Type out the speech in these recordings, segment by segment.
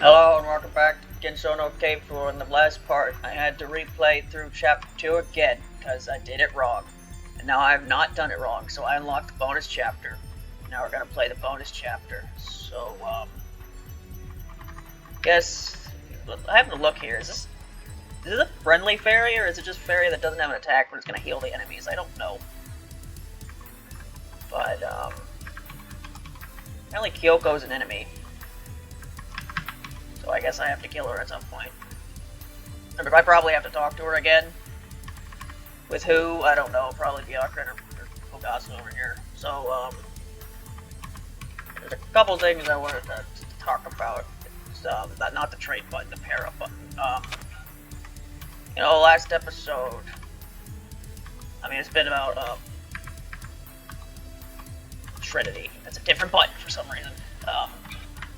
Hello and welcome back to Gensou no Keifu. In the last part, I had to replay through chapter 2 again, because I did it wrong. And now I have not done it wrong, so I unlocked the bonus chapter. Now we're gonna play the bonus chapter. So, guess, I have to look here. Is it a friendly fairy, or is it just a fairy that doesn't have an attack but it's gonna heal the enemies? I don't know. But, apparently Kyoko's an enemy. So I guess I have to kill her at some point. But I probably have to talk to her again. With who? I don't know. Probably Byakuren or Kogasu over here. So, there's a couple things I wanted to talk about. It's, not the trade button, the para button. Last episode, I mean, it's been about, Trinity. That's a different button for some reason.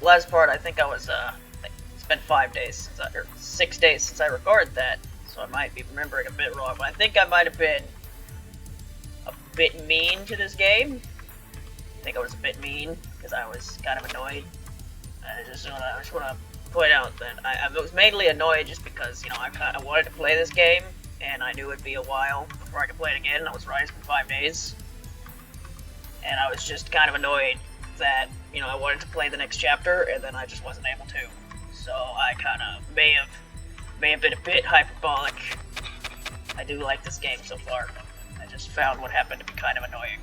Last part, I think I was, it's been 5 days or 6 days since I recorded that, so I might be remembering a bit wrong, but I think I might have been a bit mean to this game. I think I was a bit mean, because I was kind of annoyed. I just want to point out that I was mainly annoyed just because, I kind of wanted to play this game, and I knew it'd be a while before I could play it again. I was right, it's been 5 days. And I was just kind of annoyed that, I wanted to play the next chapter, and then I just wasn't able to. So I kind of may have been a bit hyperbolic. I do like this game so far. I just found what happened to be kind of annoying.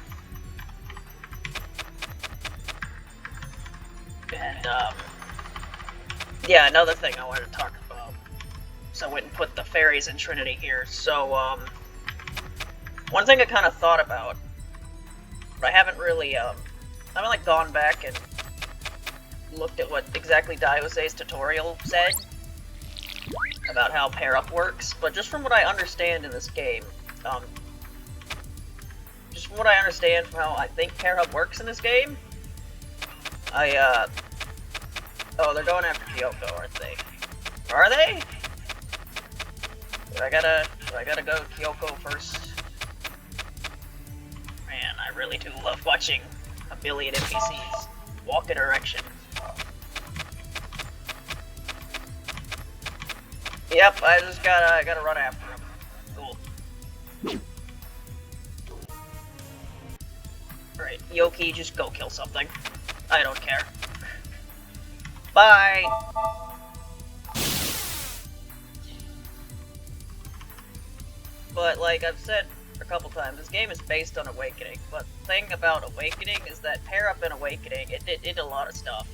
And, yeah, another thing I wanted to talk about. So I went and put the fairies in Trinity here. So, one thing I kind of thought about, but I haven't really, I haven't, gone back and looked at what exactly Diose's tutorial said about how pair-up works, but just from what I understand in this game, just from what I understand from how I think pair-up works in this game, oh, they're going after Kyoko, aren't they? Are they? Do I gotta go to Kyoko first? Man, I really do love watching a billion NPCs walk a direction. Yep, I just gotta run after him. Cool. Alright, Yoki, just go kill something. I don't care. Bye! But, like I've said a couple times, this game is based on Awakening, but the thing about Awakening is that pair-up in Awakening, it did a lot of stuff.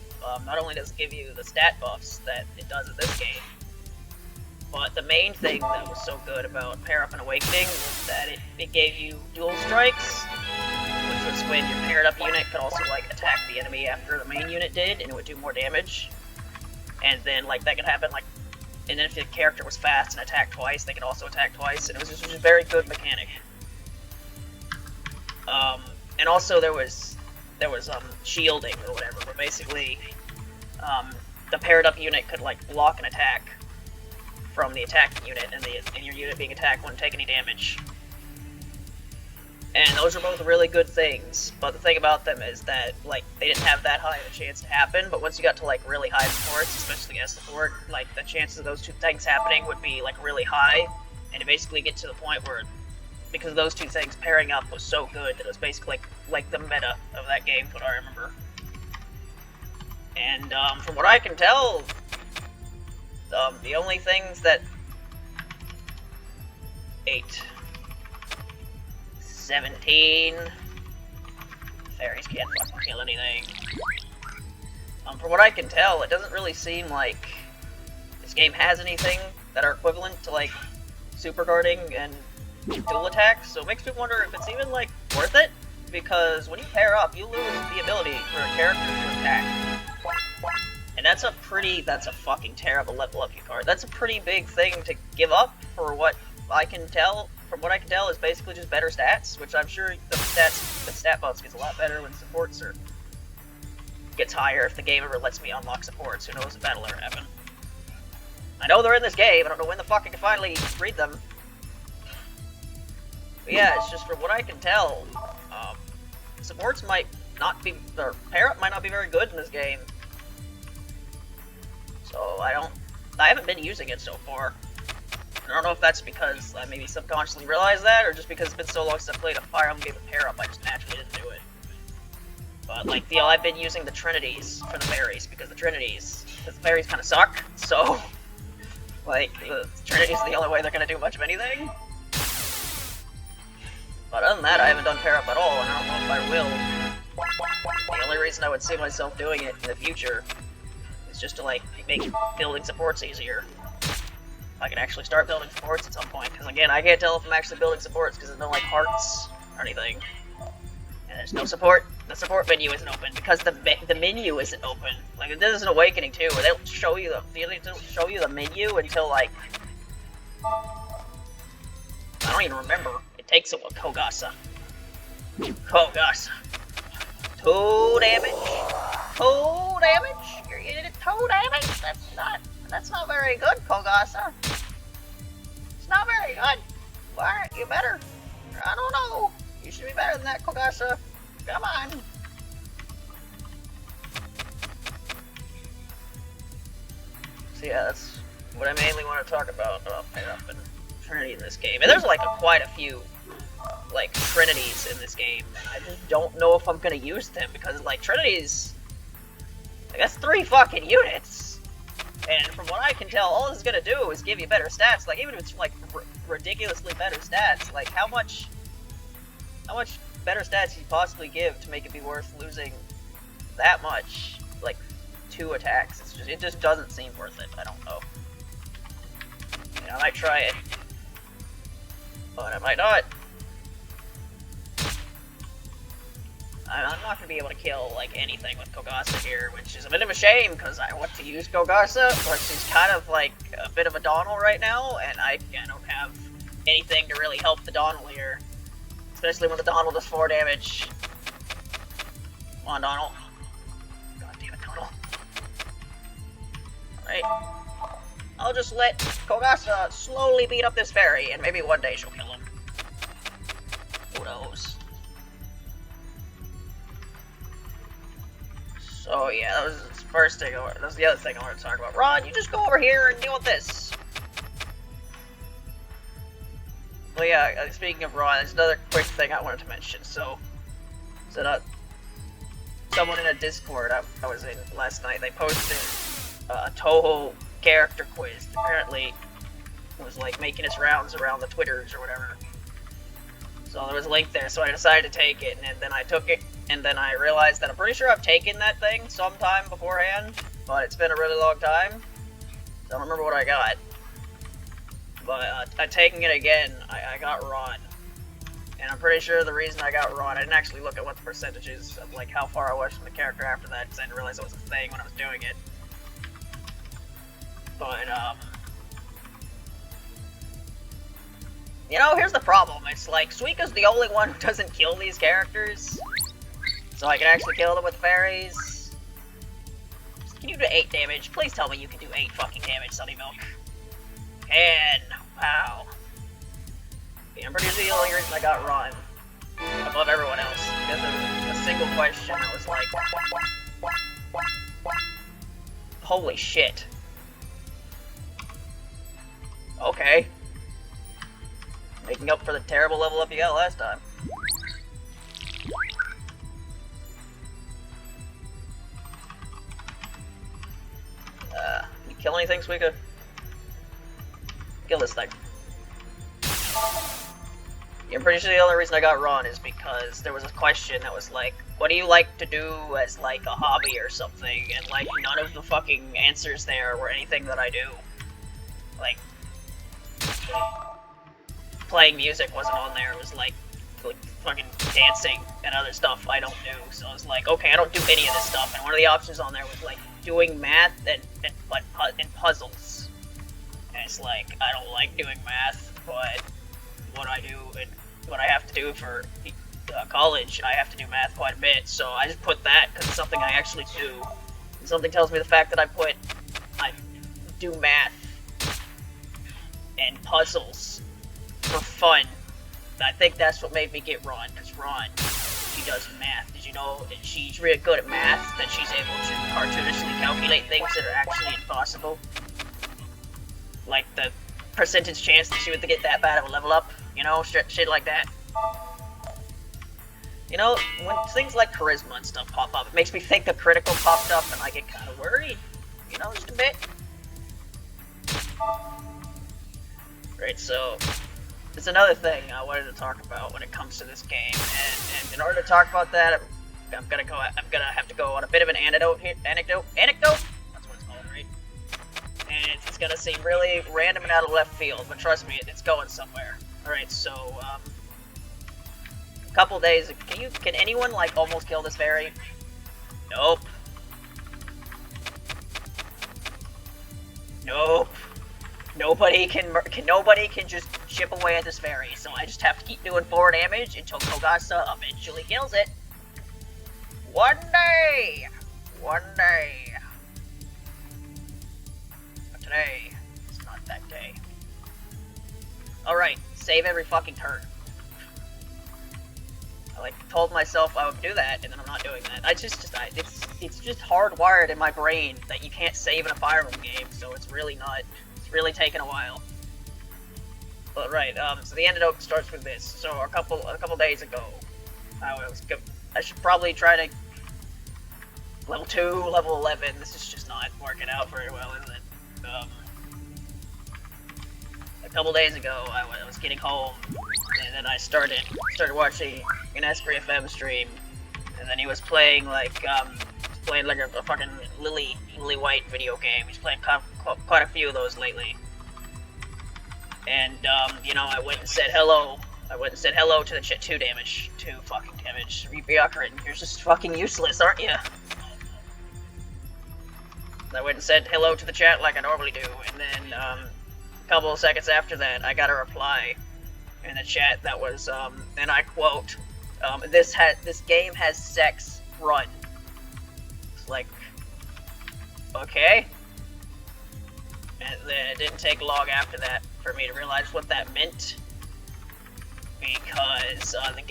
Not only does it give you the stat buffs that it does in this game, but the main thing that was so good about pair-up in Awakening was that it gave you dual strikes, which was when your paired-up unit could also, attack the enemy after the main unit did, and it would do more damage. And then, that could happen, and then if the character was fast and attacked twice, they could also attack twice, and it was just a very good mechanic. And also there was shielding or whatever, but basically, the paired-up unit could, block an attack from the attacking unit, and your unit being attacked wouldn't take any damage. And those are both really good things, but the thing about them is that, they didn't have that high of a chance to happen, but once you got to, really high supports, especially S support, the chances of those two things happening would be, really high, and it basically get to the point where, because those two things pairing up was so good that it was basically, the meta of that game, what I remember. And, from what I can tell, the only things that 8, 17, fairies can't fucking kill anything. From what I can tell, it doesn't really seem like this game has anything that are equivalent to, super guarding and dual attacks, so it makes me wonder if it's even, worth it, because when you pair up, you lose the ability for a character to attack. And that's a fucking terrible level up card. That's a pretty big thing to give up for what I can tell. From what I can tell, is basically just better stats, which I'm sure the stat buffs gets a lot better when supports gets higher if the game ever lets me unlock supports. Who knows if that'll ever happen. I know they're in this game, I don't know when the fuck I can finally read them. But yeah, it's just from what I can tell, supports might not be, or pair-up might not be very good in this game. So I haven't been using it so far. I don't know if that's because I maybe subconsciously realized that, or just because it's been so long since I played a Fire Emblem game of Pair Up, I just naturally didn't do it. But, like, I've been using the Trinities for the berries, because the berries kind of suck, so, like, the Trinities are the only way they're going to do much of anything. But other than that, I haven't done Pair Up at all, and I don't know if I will. The only reason I would see myself doing it in the future is just to, like, make building supports easier. I can actually start building supports at some point, because again, I can't tell if I'm actually building supports because there's no, like, hearts or anything. And there's no support. The support menu isn't open because the menu isn't open. Like, this is an Awakening too, where they don't show you the menu until, like, I don't even remember. It takes a while. Kogasa. 2 damage. 2 damage. You're getting 2 damage. That's not very good, Kogasa. It's not very good. Why aren't you better? I don't know. You should be better than that, Kogasa. Come on. So yeah, that's what I mainly want to talk about Pair Up and Trinity in this game. And there's like quite a few like Trinities in this game. I just don't know if I'm gonna use them because like Trinities, like that's 3 fucking units. And from what I can tell, all this is gonna do is give you better stats. Like even if it's like ridiculously better stats, like how much better stats you possibly give to make it be worth losing that much, like 2 attacks. It just doesn't seem worth it. I don't know. You know, I might try it, but I might not. I'm not gonna be able to kill like anything with Kogasa here, which is a bit of a shame because I want to use Kogasa, but she's kind of like a bit of a Donald right now, and I don't have anything to really help the Donald here. Especially when the Donald does 4 damage. Come on, Donald. God damn it, Donald. Alright. I'll just let Kogasa slowly beat up this fairy, and maybe one day she'll kill him. Who knows? So yeah, that was the first thing. That was the other thing I wanted to talk about. Ron, you just go over here and deal with this. Well, yeah, speaking of Ron, there's another quick thing I wanted to mention. So someone in a Discord I was in last night, they posted a Toho character quiz. Apparently, it was like making its rounds around the Twitters or whatever. So there was a link there, so I decided to take it, and then I took it, and then I realized that I'm pretty sure I've taken that thing sometime beforehand, but it's been a really long time, so I don't remember what I got. But taking it again, I got Ron. And I'm pretty sure the reason I got Ron, I didn't actually look at what the percentages of like how far I was from the character after that, because I didn't realize it was a thing when I was doing it. But, you know, here's the problem. It's like, Suika's the only one who doesn't kill these characters. So I can actually kill them with fairies. Can you do 8 damage? Please tell me you can do 8 fucking damage, Sunny Milk. And wow. Yeah, I'm pretty sure the only reason I got Ron above everyone else because of a single question that was like, holy shit. Okay. Making up for the terrible level up you got last time. You kill anything, Suika? Kill this thing. Yeah, I'm pretty sure the only reason I got Ron is because there was a question that was like, what do you like to do as like a hobby or something? And like none of the fucking answers there were anything that I do. Like playing music wasn't on there. It was like fucking dancing and other stuff I don't do. So I was like, okay, I don't do any of this stuff. And one of the options on there was like doing math and puzzles. And it's like, I don't like doing math, but what I do and what I have to do for college, I have to do math quite a bit. So I just put that because it's something I actually do. And something tells me the fact that I do math and puzzles for fun. I think that's what made me get Ron, because Ron, she does math. Did you know that she's really good at math? That she's able to cartoonishly calculate things that are actually impossible? Like the percentage chance that she would get that bad of a level up, you know, shit like that. You know, when things like charisma and stuff pop up, it makes me think the critical popped up and I get kind of worried, you know, just a bit. Right, so there's another thing I wanted to talk about when it comes to this game, and in order to talk about that, I'm gonna have to go on a bit of an anecdote here. Anecdote? That's what it's called, right? And it's gonna seem really random and out of left field, but trust me, it's going somewhere. All right, so a couple days. Can anyone like almost kill this fairy? Nope. Nope. Nobody can just chip away at this fairy, so I just have to keep doing 4 damage until Kogasa eventually kills it. One day! But today is not that day. Alright, save every fucking turn. I told myself I would do that, and then I'm not doing that. It's just hardwired in my brain that you can't save in a Fire Emblem game, so it's really taken a while. But right, so the antidote starts with this. So a couple days ago, I should probably try to level 2, level 11. This is just not working out very well, is it? A couple days ago, I was getting home, and then I started watching an S3FM stream, and then he was playing like a fucking Lily White video game. He's playing quite a few of those lately. And, you know, I went and said hello. I went and said hello to the chat. 2 damage. 2 fucking damage. Ryukyurin, you're just fucking useless, aren't you? I went and said hello to the chat like I normally do, and then, a couple of seconds after that, I got a reply in the chat that was, and I quote, this game has sex, run. It's like, okay. And then it didn't take long after that for me to realize what that meant, because in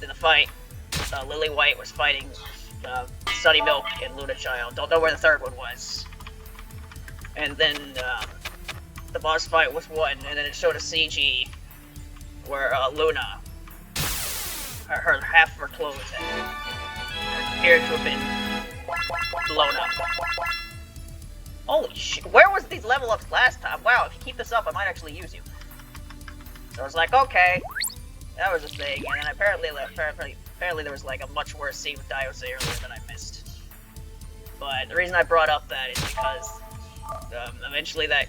the fight, Lily White was fighting Sunny Milk and Luna Child. Don't know where the third one was. And then the boss fight was won, and then it showed a CG where Luna, her half of her clothes appeared to have been blown up. Holy shit, where was these level ups last time? Wow, if you keep this up, I might actually use you. So I was like, okay, that was a thing, and then apparently there was like a much worse scene with Diose earlier that I missed. But the reason I brought up that is because eventually that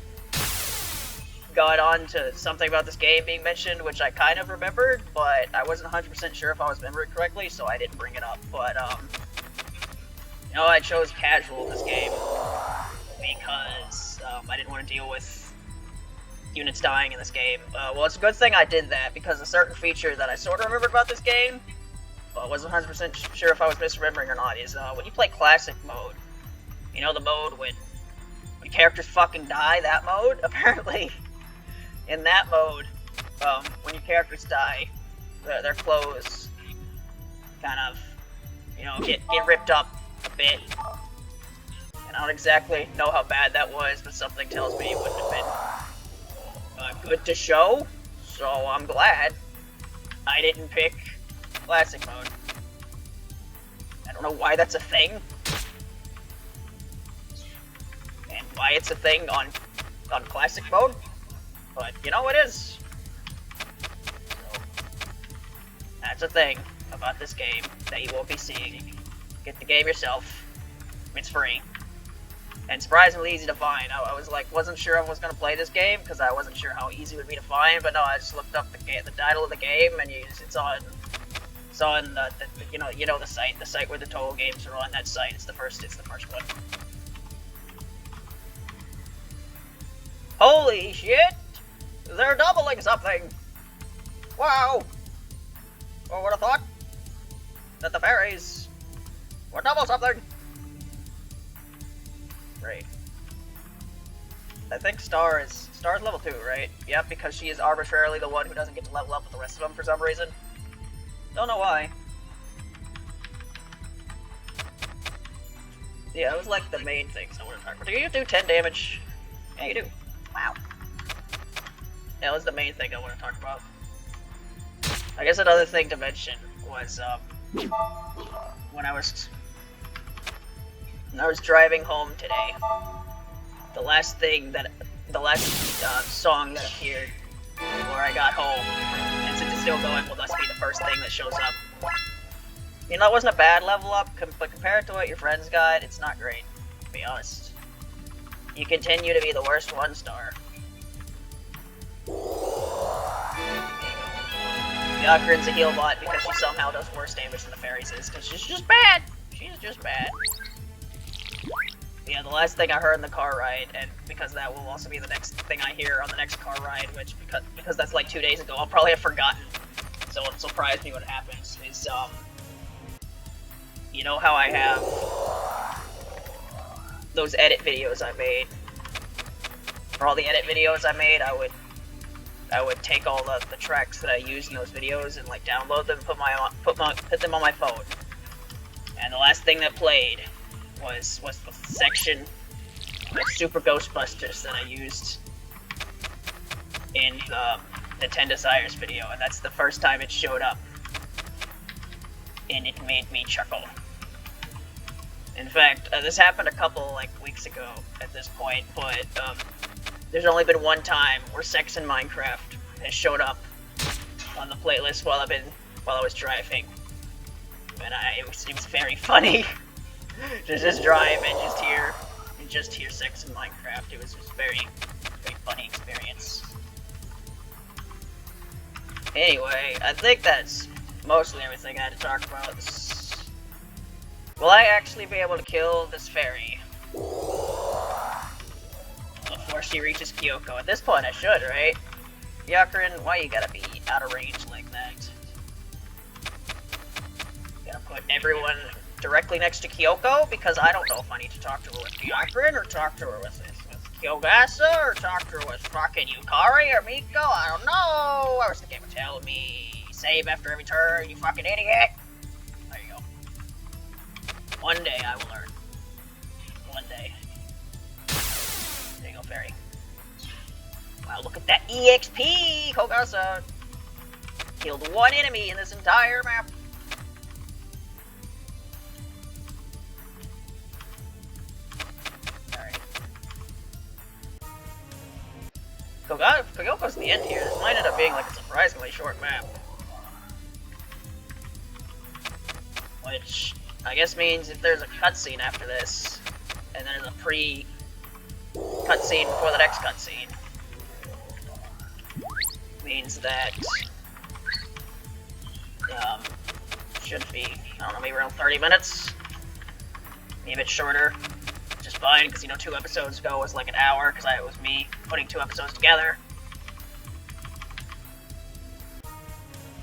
got on to something about this game being mentioned, which I kind of remembered, but I wasn't 100% sure if I was remembering correctly, so I didn't bring it up. But, you know, I chose casual this game because I didn't want to deal with units dying in this game. Well, it's a good thing I did that, because a certain feature that I sort of remembered about this game, but wasn't 100% sure if I was misremembering or not, is when you play classic mode, you know, the mode when characters fucking die, that mode, apparently, in that mode, when your characters die, their clothes kind of, you know, get ripped up a bit. And I don't exactly know how bad that was, but something tells me it wouldn't have been good to show, so I'm glad I didn't pick classic mode. I don't know why that's a thing, and why it's a thing on classic mode, but you know it is. So, that's a thing about this game that you won't be seeing. Get the game yourself. It's free. And surprisingly easy to find. I was like, wasn't sure I was going to play this game, because I wasn't sure how easy it would be to find, but no, I just looked up the title of the game, and it's on the you know the site where the total games are on. That site, it's the first one. Holy shit! They're doubling something! Wow! Who would have thought that the fairies would double something? Great. I think Star's level 2, right? Yep, because she is arbitrarily the one who doesn't get to level up with the rest of them for some reason. Don't know why. Yeah, it was like the main things I wanted to talk about. Do you do 10 damage? Yeah, you do. Wow. That was the main thing I want to talk about. I guess another thing to mention was when I was driving home today. The last song that appeared where I got home, and since it's still going, will thus be the first thing that shows up. You know, it wasn't a bad level up, but compared to what your friends got, it's not great, to be honest. You continue to be the worst 1-star. Yakurin's a heal bot because she somehow does worse damage than the fairies is, because she's just bad! She's just bad. Yeah, the last thing I heard in the car ride, and because that will also be the next thing I hear on the next car ride, which, because that's like 2 days ago, I'll probably have forgotten, so it'll surprise me when it happens, is, you know how I have those edit videos I made? For all the edit videos I made, I would take all the tracks that I used in those videos and like download them, put them on my phone. And the last thing that played was the section of Super Ghostbusters that I used in the 10 Desires video, and that's the first time it showed up. And it made me chuckle. In fact, this happened a couple weeks ago at this point, but there's only been one time where Sex in Minecraft has showed up on the playlist while I was driving, and it was very funny to just drive and just hear Sex in Minecraft. It was just very funny experience. Anyway, I think that's mostly everything I had to talk about. Will I actually be able to kill this fairy before she reaches Kyoko? At this point I should, right? Yakurin, why you gotta be out of range like that? Gotta put everyone directly next to Kyoko? Because I don't know if I need to talk to her with Yakurin, or talk to her with Kyogasa, or talk to her with fucking Yukari or Miko. I don't know. I wish the game would tell me. Save after every turn, you fucking idiot. There you go. One day I will learn. One day. There you go, fairy. Wow, look at that EXP! Kogasa killed one enemy in this entire map. Alright. Kyoko's the end here. This might end up being like a surprisingly short map. Which I guess means if there's a cutscene after this, and then there's a pre-cutscene before the next cutscene, means that should be, I don't know, maybe around 30 minutes, maybe a bit shorter, which is fine, because, you know, 2 episodes ago was like an hour, because it was me putting 2 episodes together.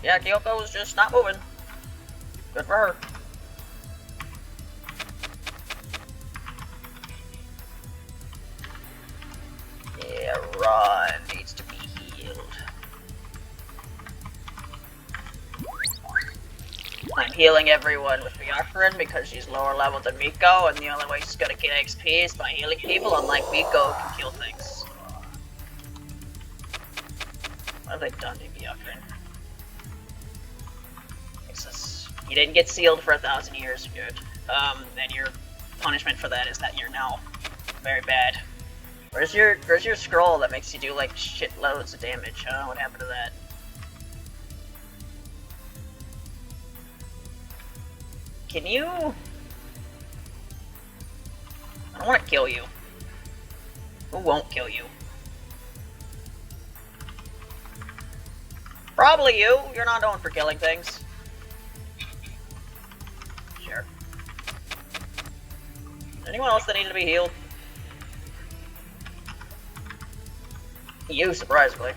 Yeah, Kyoko was just not moving. Good for her. Yeah, Ron needs to be healed. I'm healing everyone with Yakurin because she's lower level than Miko, and the only way she's gonna get XP is by healing people, unlike Miko, who can kill things. What have they done to Yakurin? You didn't get sealed for 1,000 years, good. And your punishment for that is that you're now very bad. Where's your scroll that makes you do like shitloads of damage? I don't know what happened to that. Can you? I don't want to kill you. Who won't kill you? Probably you. You're not known for killing things. Sure. Anyone else that needed to be healed? You, surprisingly.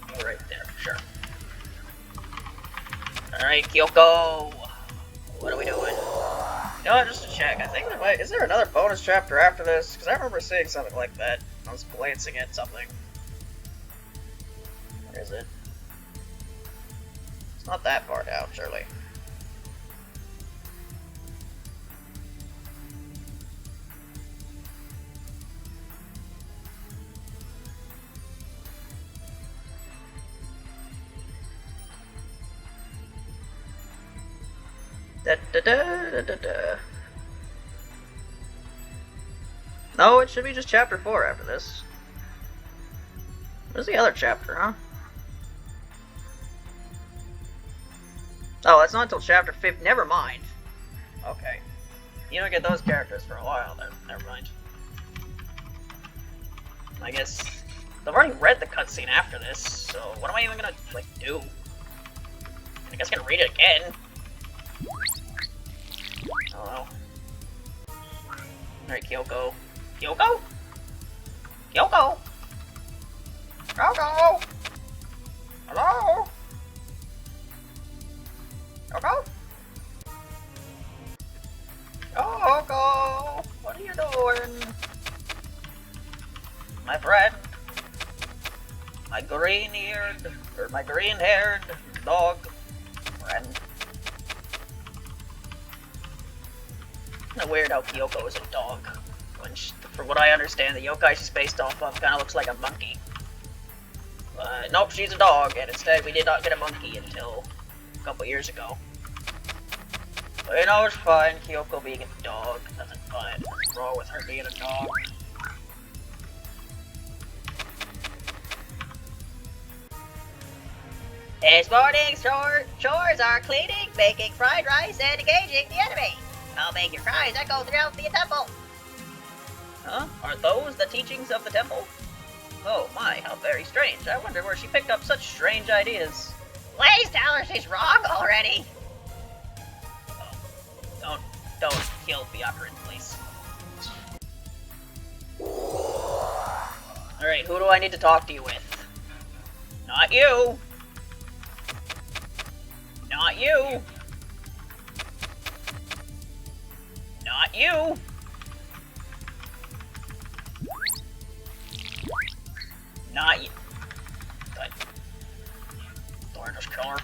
Oh, right there, sure. Alright, Kyoko! What are we doing? You know what, just to check, I think there might... Is there another bonus chapter after this? Because I remember seeing something like that. I was glancing at something. Where is it? Not that far down, surely. Da, da, da, da, da, da. No, it should be just chapter 4 after this. Where's the other chapter, huh? Oh, that's not until chapter 5. Never mind. Okay. You don't get those characters for a while, then. Never mind. I guess I've already read the cutscene after this, so what am I even gonna, like, do? I guess I'm gonna read it again. Oh. Alright, Kyoko. Kyoko? Kyoko? Kyoko? Hello? Kyoko? Kyoko? What are you doing? My friend. My green-eared, or my green-haired dog friend. Kind of weird how Kyoko is a dog. When she, from what I understand, the yokai she's based off of kind of looks like a monkey. But nope, she's a dog, and instead we did not get a monkey until a couple years ago. But you know, it's fine. Kyoko being a dog, nothing fine. What's wrong with her being a dog? This morning's chores are cleaning, baking fried rice, and engaging the enemy. I'll make your cries echo throughout the temple. Huh? Are those the teachings of the temple? Oh my, how very strange. I wonder where she picked up such strange ideas. Please tell her she's wrong already. Oh, don't kill Byakurin, please. Alright, who do I need to talk to you with? Not you! Not you! Not you! Not you. Good. Or just kill her.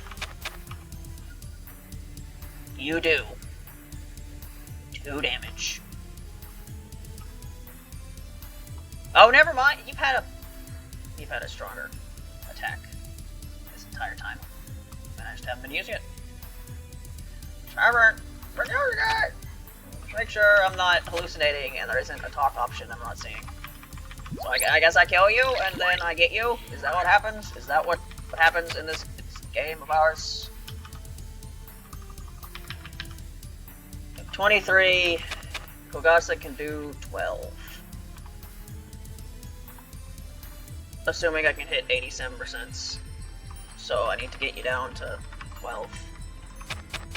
You do. 2 damage. Oh, never mind. You've had a stronger attack this entire time. And I just haven't been using it. Trevor, we're using it! Make sure I'm not hallucinating and there isn't a talk option I'm not seeing. So I guess I kill you and then I get you? Is that what happens? Is that what happens in this game of ours? 23. Kogasa can do 12. Assuming I can hit 87%. So I need to get you down to 12.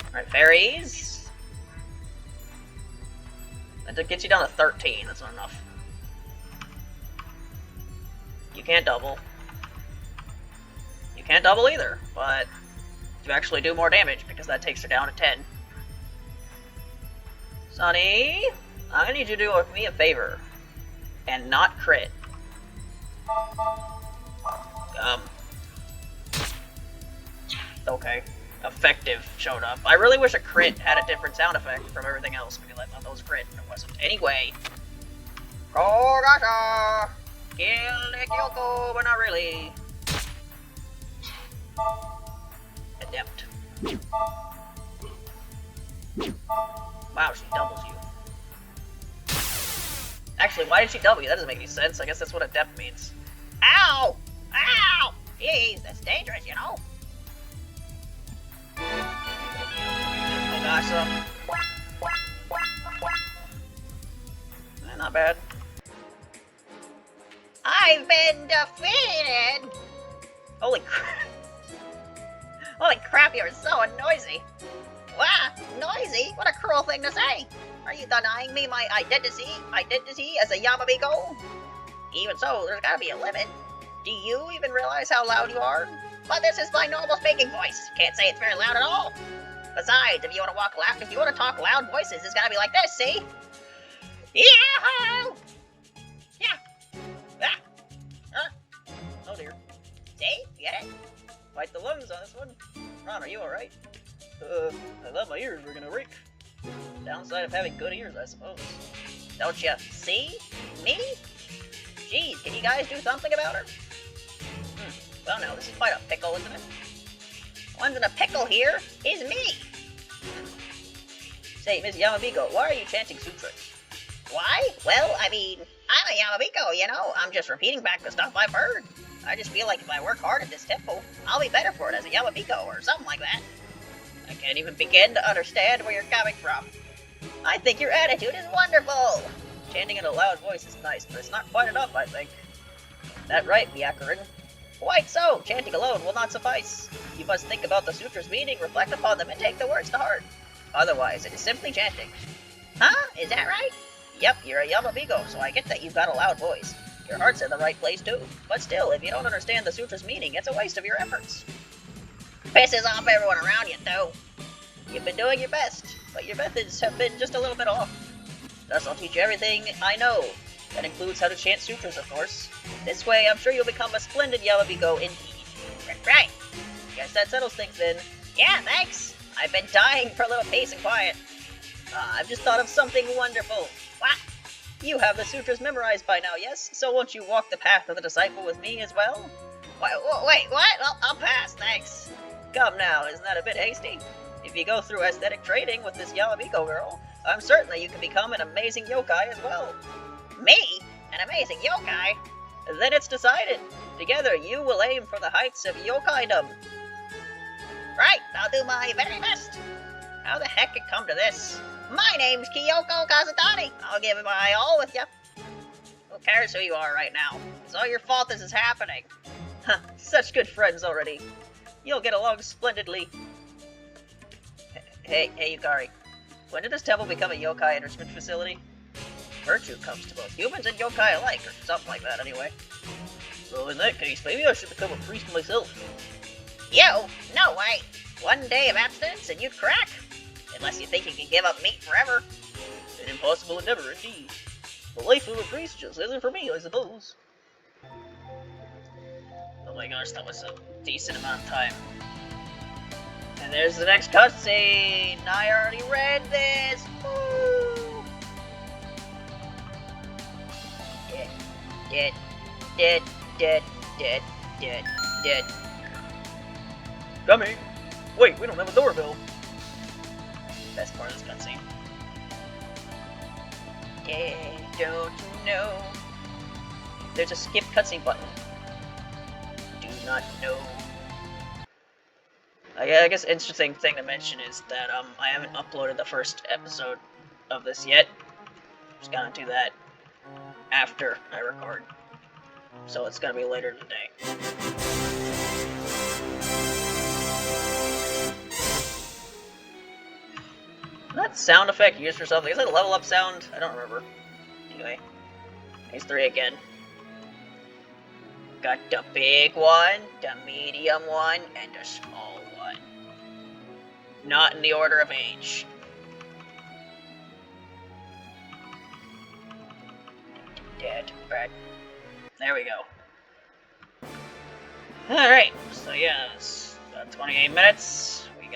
Alright, fairies. That gets you down to 13. That's not enough. You can't double. You can't double either, but you actually do more damage because that takes her down to 10. Sonny, I'm gonna need you to do me a favor and not crit. Okay. Effective showed up. I really wish a crit had a different sound effect from everything else because I thought that was crit and it wasn't. Anyway. Kogasa! Kill the Kyoko, but not really. Adept. Wow, she doubles you. Actually, why did she double you? That doesn't make any sense. I guess that's what adept means. Ow! Ow! Jeez, that's dangerous, you know? Kogasa. Not bad. I've been defeated! Holy crap. Holy crap, you're so noisy. Wow, noisy? What a cruel thing to say. Are you denying me my identity as a Yamamiko? Even so, there's gotta be a limit. Do you even realize how loud you are? But this is my normal speaking voice. Can't say it's very loud at all. Besides, if you want to talk loud voices, it's gotta be like this, see? Yahoo! Yeah. Ah. Oh dear. See? You get it? Fight the lungs on this one. on? Are you alright? I thought my ears were gonna ring. Downside of having good ears, I suppose. Don't you see? Me? Jeez, can you guys do something about her? Well, no, this is quite a pickle, isn't it? One's in a pickle here is me! Say, Miss Yamabiko, why are you chanting sutras? Why? Well, I mean, I'm a Yamabiko, you know? I'm just repeating back the stuff I've heard. I just feel like if I work hard at this temple, I'll be better for it as a Yamabiko or something like that. I can't even begin to understand where you're coming from. I think your attitude is wonderful! Chanting in a loud voice is nice, but it's not quite enough, I think. That right, Byakurin? Quite so! Chanting alone will not suffice. You must think about the sutra's meaning, reflect upon them, and take the words to heart. Otherwise, it is simply chanting. Huh? Is that right? Yep, you're a Yamabiko, so I get that you've got a loud voice. Your heart's in the right place too. But still, if you don't understand the sutra's meaning, it's a waste of your efforts. Pisses off everyone around you, too. You've been doing your best, but your methods have been just a little bit off. Thus, I'll teach you everything I know. That includes how to chant sutras, of course. This way, I'm sure you'll become a splendid Yamabiko indeed. Right. Guess that settles things then. Yeah, thanks. I've been dying for a little peace and quiet. I've just thought of something wonderful. What? You have the sutras memorized by now, yes? So won't you walk the path of the disciple with me as well? Wait, what? I'll pass, thanks. Come now, isn't that a bit hasty? If you go through aesthetic training with this Yamabiko girl, I'm certain that you can become an amazing yokai as well. Me? An amazing yokai? Then it's decided. Together, you will aim for the heights of yokai-dom. Right, I'll do my very best. How the heck it come to this? My name's Kyoko Kazutani. I'll give it my all with you. Who cares who you are right now? It's all your fault this is happening. Huh, such good friends already. You'll get along splendidly. Hey, Yukari. When did this temple become a yokai enrichment facility? Virtue comes to both humans and yokai alike, or something like that anyway. Well, in that case, maybe I should become a priest myself. Yo, no way. One day of abstinence and you'd crack. Unless you think you can give up meat forever. An impossible endeavor, indeed. The life of a priest just isn't for me, I suppose. Oh my gosh, that was a decent amount of time. And there's the next cutscene! I already read this! Woo! Dead. Coming! Wait, we don't have a doorbell! Best part of this cutscene. Yeah, don't you know? There's a skip cutscene button. Do not know. I guess interesting thing to mention is that I haven't uploaded the first episode of this yet. Just gonna do that after I record. So it's gonna be later today. That sound effect used for something. Is that a level up sound? I don't remember. Anyway. Here's 3 again. Got the big one, the medium one, and the small one. Not in the order of age. Dead. Right. There we go. Alright, so yeah, it's about 28 minutes. We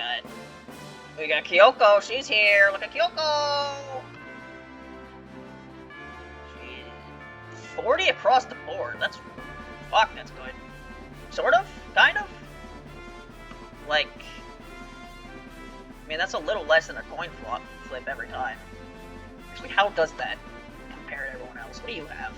got Kyoko, she's here. Look at Kyoko! She's 40 across the board. That's good. Sort of? Kind of? Like, I mean, that's a little less than a coin flip every time. Actually, how does that compare to everyone else? What do you have?